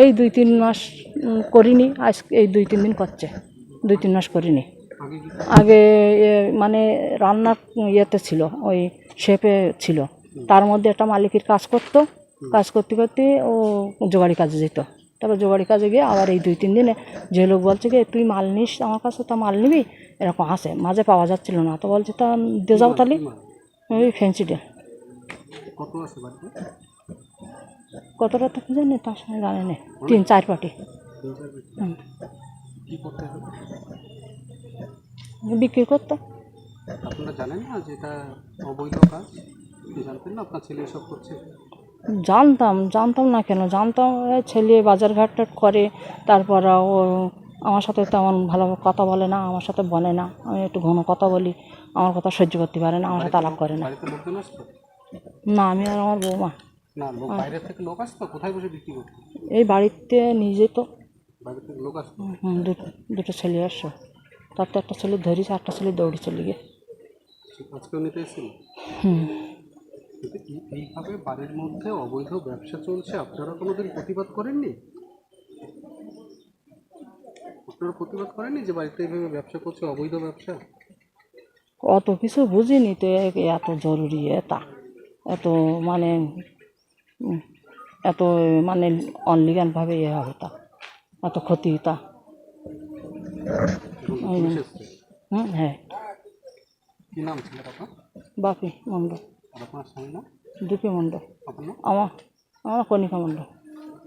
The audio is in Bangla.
এই 2-3 মাস করিনি, আজ এই 2-3 দিন করছে, 2-3 মাস করিনি। আগে মানে রান্নার ইয়েতে ছিল, ওই শেফে ছিল, তার মধ্যে একটা মালিকের কাজ করতে করতে ও জোগাড়ি কাজে যেত। তারপর জোগাড়ি কাজে গিয়ে আবার এই 2-3 দিনে যে লোক বলছে কি তুই মাল নিস আমার কাছে, তা মাল নিবি, এরকম আসে, মাঝে পাওয়া যাচ্ছিল না, তো বলছে তা দিয়ে যাও তাহলে। ওই ফেন্সি ডে কতটা থাকে জানি, তার সঙ্গে জানি না, 3-4 পাটি বিক্রি করতো। আপনারা জানেন না যে এটা অবৈধ কাজ? জানতেন না আপনার ছেলে এসব করছে? জানতাম না কেন, জানতাম ছেলে বাজারঘাট করে, তারপর ও আমার সাথে তেমন ভালো কথা বলে না, আমার সাথে বলে না, আমি একটু ঘন কথা বলি, আমার কথা সহ্য করতে পারে না, আমার সাথে আলাপ করে না। বাড়িতে লোকজন আসতো না, আমি আর আমার বৌমা। না, বাইরে থেকে লোক আসতো? কোথায় বসে বিক্রি করতো? এই বাড়িতে নিয়ে যেত। বাইরে থেকে লোক আসতো? দুটো ছেলে আসছো, তার তো একটা ছেলে ধরিস, একটা ছেলে দৌড়ে চলে গিয়ে। আজকেও নিতে এসেছিল? এইভাবে বাড়ির মধ্যে অবৈধ ব্যবসা চলছে, আপনারা কোনোদিন প্রতিবাদ করেননি? আপনারা প্রতিবাদ করেননি যে বাড়িতে এইভাবে ব্যবসা করছে, অবৈধ ব্যবসা? অত কিছু বুঝিনি তো, এত জরুরি এত মানে এত মানে অনলিগালভাবে হবে, তা এত ক্ষতি তা। হ্যাঁ। কি নাম ছিল আপনার? বাপি মণ্ডল। আর আপনার স্বামী নাম? দীপি মণ্ডল। আপনার? আমার কণিকা মণ্ডল।